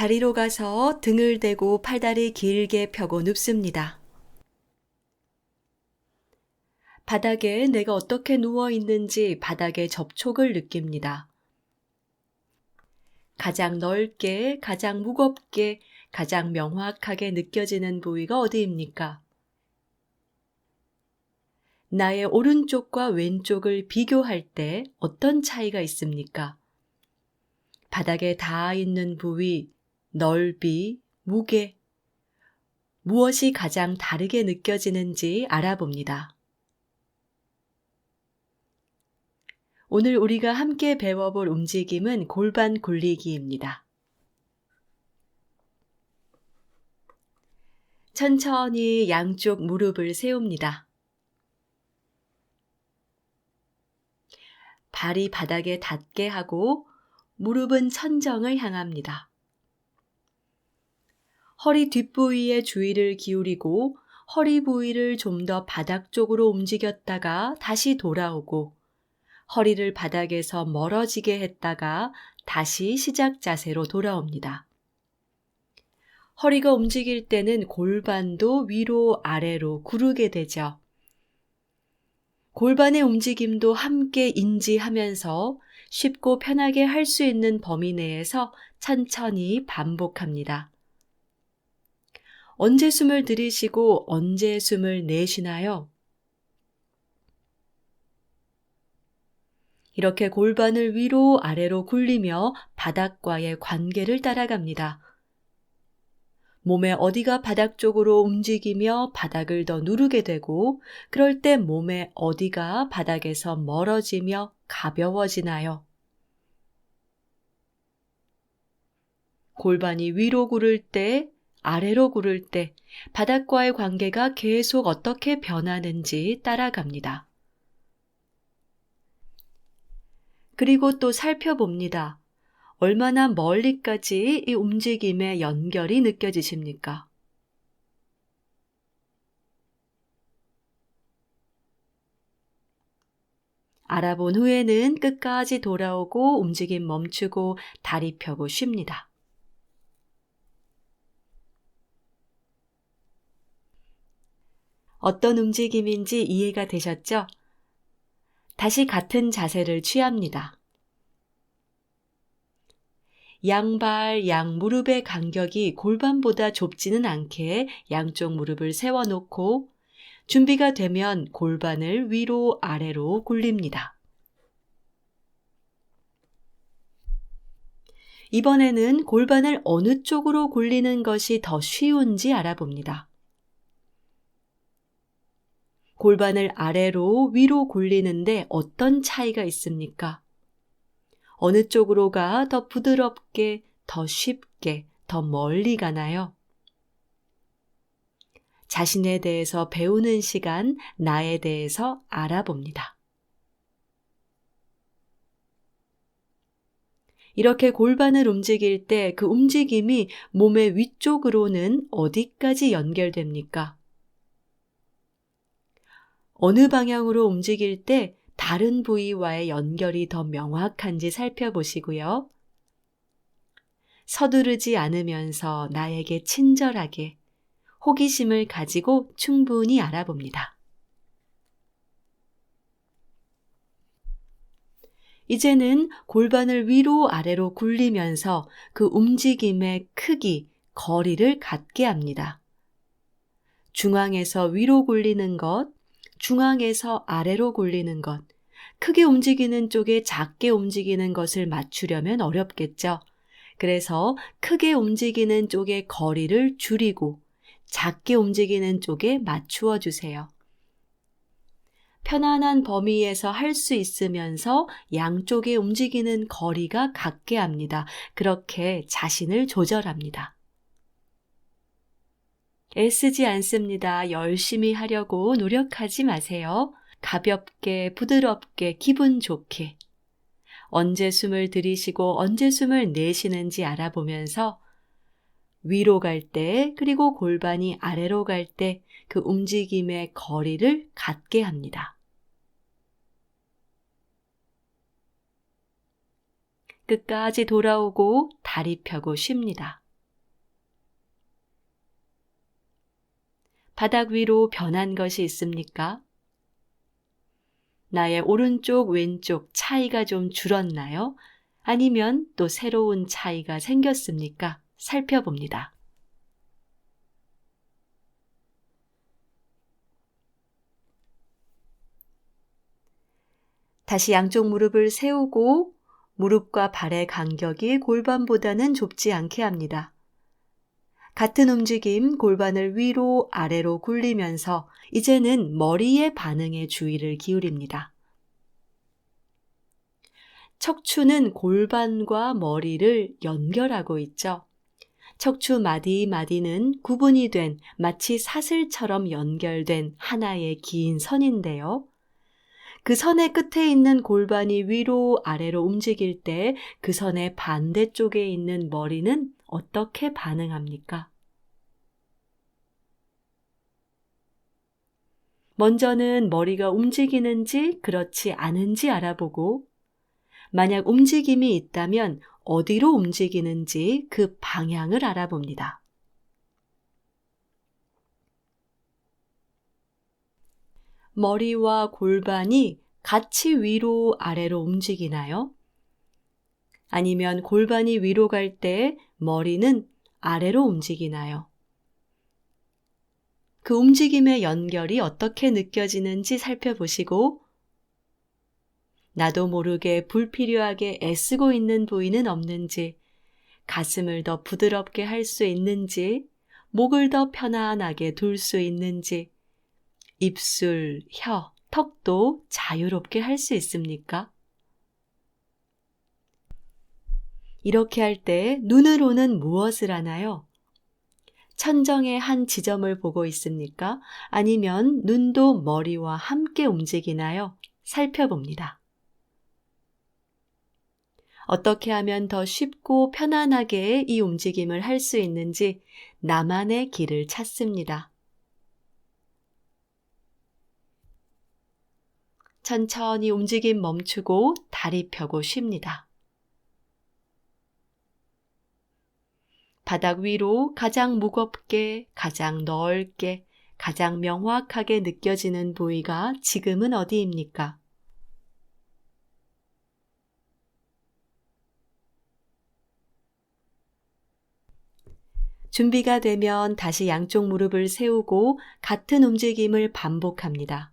자리로 가서 등을 대고 팔다리 길게 펴고 눕습니다. 바닥에 내가 어떻게 누워 있는지 바닥의 접촉을 느낍니다. 가장 넓게, 가장 무겁게, 가장 명확하게 느껴지는 부위가 어디입니까? 나의 오른쪽과 왼쪽을 비교할 때 어떤 차이가 있습니까? 바닥에 닿아 있는 부위, 넓이, 무게, 무엇이 가장 다르게 느껴지는지 알아봅니다. 오늘 우리가 함께 배워볼 움직임은 골반 굴리기입니다. 천천히 양쪽 무릎을 세웁니다. 발이 바닥에 닿게 하고 무릎은 천정을 향합니다. 허리 뒷부위에 주의를 기울이고 허리 부위를 좀 더 바닥 쪽으로 움직였다가 다시 돌아오고 허리를 바닥에서 멀어지게 했다가 다시 시작 자세로 돌아옵니다. 허리가 움직일 때는 골반도 위로 아래로 구르게 되죠. 골반의 움직임도 함께 인지하면서 쉽고 편하게 할 수 있는 범위 내에서 천천히 반복합니다. 언제 숨을 들이쉬고 언제 숨을 내쉬나요? 이렇게 골반을 위로 아래로 굴리며 바닥과의 관계를 따라갑니다. 몸의 어디가 바닥 쪽으로 움직이며 바닥을 더 누르게 되고 그럴 때 몸의 어디가 바닥에서 멀어지며 가벼워지나요? 골반이 위로 구를 때, 아래로 구를 때 바닥과의 관계가 계속 어떻게 변하는지 따라갑니다. 그리고 또 살펴봅니다. 얼마나 멀리까지 이 움직임의 연결이 느껴지십니까? 알아본 후에는 끝까지 돌아오고 움직임 멈추고 다리 펴고 쉽니다. 어떤 움직임인지 이해가 되셨죠? 다시 같은 자세를 취합니다. 양발, 양무릎의 간격이 골반보다 좁지는 않게 양쪽 무릎을 세워놓고 준비가 되면 골반을 위로 아래로 굴립니다. 이번에는 골반을 어느 쪽으로 굴리는 것이 더 쉬운지 알아봅니다. 골반을 아래로 위로 굴리는데 어떤 차이가 있습니까? 어느 쪽으로가 더 부드럽게, 더 쉽게, 더 멀리 가나요? 자신에 대해서 배우는 시간, 나에 대해서 알아봅니다. 이렇게 골반을 움직일 때 그 움직임이 몸의 위쪽으로는 어디까지 연결됩니까? 어느 방향으로 움직일 때 다른 부위와의 연결이 더 명확한지 살펴보시고요. 서두르지 않으면서 나에게 친절하게 호기심을 가지고 충분히 알아봅니다. 이제는 골반을 위로 아래로 굴리면서 그 움직임의 크기, 거리를 갖게 합니다. 중앙에서 위로 굴리는 것, 중앙에서 아래로 굴리는 것, 크게 움직이는 쪽에 작게 움직이는 것을 맞추려면 어렵겠죠. 그래서 크게 움직이는 쪽의 거리를 줄이고 작게 움직이는 쪽에 맞추어 주세요. 편안한 범위에서 할 수 있으면서 양쪽에 움직이는 거리가 같게 합니다. 그렇게 자신을 조절합니다. 애쓰지 않습니다. 열심히 하려고 노력하지 마세요. 가볍게, 부드럽게, 기분 좋게. 언제 숨을 들이쉬고 언제 숨을 내쉬는지 알아보면서 위로 갈 때, 그리고 골반이 아래로 갈 때 그 움직임의 거리를 갖게 합니다. 끝까지 돌아오고 다리 펴고 쉽니다. 바닥 위로 변한 것이 있습니까? 나의 오른쪽, 왼쪽 차이가 좀 줄었나요? 아니면 또 새로운 차이가 생겼습니까? 살펴봅니다. 다시 양쪽 무릎을 세우고 무릎과 발의 간격이 골반보다는 좁지 않게 합니다. 같은 움직임 골반을 위로 아래로 굴리면서 이제는 머리의 반응에 주의를 기울입니다. 척추는 골반과 머리를 연결하고 있죠. 척추 마디마디는 구분이 된 마치 사슬처럼 연결된 하나의 긴 선인데요. 그 선의 끝에 있는 골반이 위로 아래로 움직일 때 그 선의 반대쪽에 있는 머리는 어떻게 반응합니까? 먼저는 머리가 움직이는지 그렇지 않은지 알아보고 만약 움직임이 있다면 어디로 움직이는지 그 방향을 알아봅니다. 머리와 골반이 같이 위로 아래로 움직이나요? 아니면 골반이 위로 갈 때 머리는 아래로 움직이나요? 그 움직임의 연결이 어떻게 느껴지는지 살펴보시고 나도 모르게 불필요하게 애쓰고 있는 부위는 없는지, 가슴을 더 부드럽게 할 수 있는지, 목을 더 편안하게 둘 수 있는지, 입술, 혀, 턱도 자유롭게 할 수 있습니까? 이렇게 할 때 눈으로는 무엇을 하나요? 천정의 한 지점을 보고 있습니까? 아니면 눈도 머리와 함께 움직이나요? 살펴봅니다. 어떻게 하면 더 쉽고 편안하게 이 움직임을 할 수 있는지 나만의 길을 찾습니다. 천천히 움직임 멈추고 다리 펴고 쉽니다. 바닥 위로 가장 무겁게, 가장 넓게, 가장 명확하게 느껴지는 부위가 지금은 어디입니까? 준비가 되면 다시 양쪽 무릎을 세우고 같은 움직임을 반복합니다.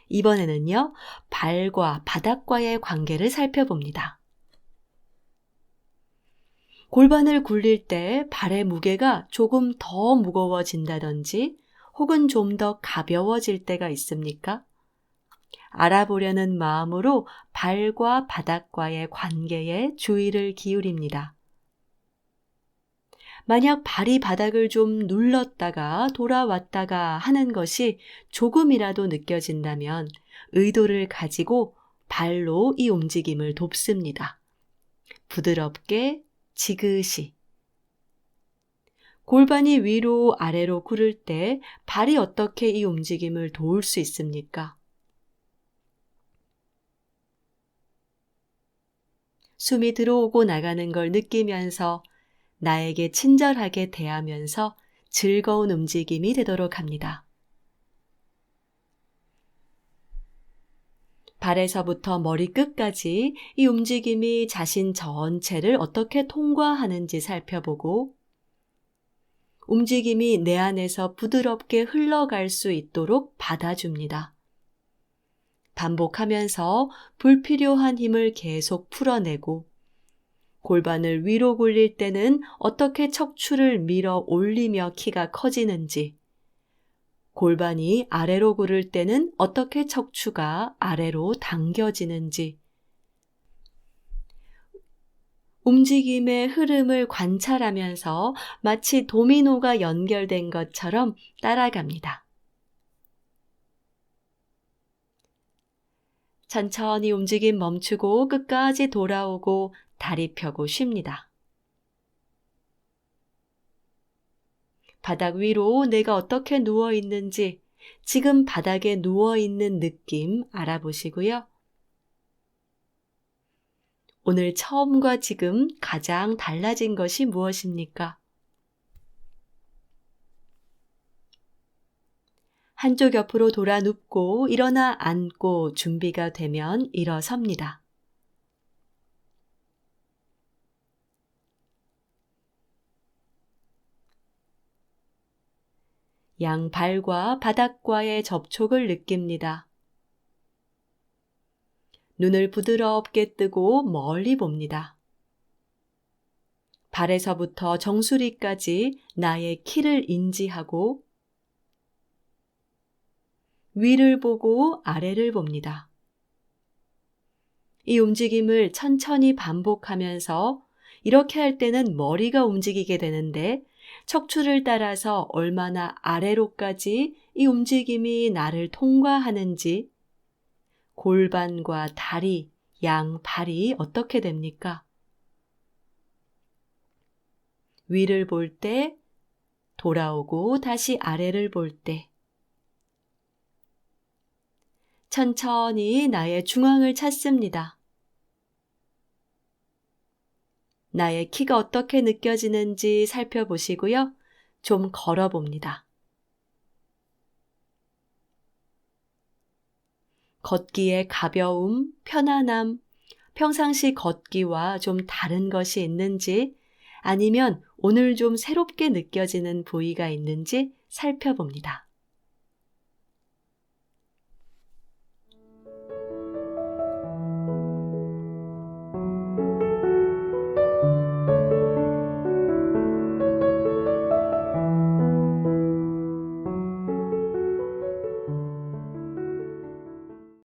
이번에는요, 발과 바닥과의 관계를 살펴봅니다. 골반을 굴릴 때 발의 무게가 조금 더 무거워진다든지 혹은 좀 더 가벼워질 때가 있습니까? 알아보려는 마음으로 발과 바닥과의 관계에 주의를 기울입니다. 만약 발이 바닥을 좀 눌렀다가 돌아왔다가 하는 것이 조금이라도 느껴진다면 의도를 가지고 발로 이 움직임을 돕습니다. 부드럽게, 지그시. 골반이 위로 아래로 구를 때 발이 어떻게 이 움직임을 도울 수 있습니까? 숨이 들어오고 나가는 걸 느끼면서 나에게 친절하게 대하면서 즐거운 움직임이 되도록 합니다. 발에서부터 머리끝까지 이 움직임이 자신 전체를 어떻게 통과하는지 살펴보고 움직임이 내 안에서 부드럽게 흘러갈 수 있도록 받아줍니다. 반복하면서 불필요한 힘을 계속 풀어내고 골반을 위로 굴릴 때는 어떻게 척추를 밀어 올리며 키가 커지는지, 골반이 아래로 구를 때는 어떻게 척추가 아래로 당겨지는지, 움직임의 흐름을 관찰하면서 마치 도미노가 연결된 것처럼 따라갑니다. 천천히 움직임 멈추고 끝까지 돌아오고 다리 펴고 쉽니다. 바닥 위로 내가 어떻게 누워 있는지, 지금 바닥에 누워 있는 느낌 알아보시고요. 오늘 처음과 지금 가장 달라진 것이 무엇입니까? 한쪽 옆으로 돌아 눕고 일어나 앉고 준비가 되면 일어섭니다. 양발과 바닥과의 접촉을 느낍니다. 눈을 부드럽게 뜨고 멀리 봅니다. 발에서부터 정수리까지 나의 키를 인지하고 위를 보고 아래를 봅니다. 이 움직임을 천천히 반복하면서 이렇게 할 때는 머리가 움직이게 되는데 척추를 따라서 얼마나 아래로까지 이 움직임이 나를 통과하는지 골반과 다리, 양발이 어떻게 됩니까? 위를 볼 때 돌아오고 다시 아래를 볼 때 천천히 나의 중앙을 찾습니다. 나의 키가 어떻게 느껴지는지 살펴보시고요. 좀 걸어봅니다. 걷기의 가벼움, 편안함, 평상시 걷기와 좀 다른 것이 있는지 아니면 오늘 좀 새롭게 느껴지는 부위가 있는지 살펴봅니다.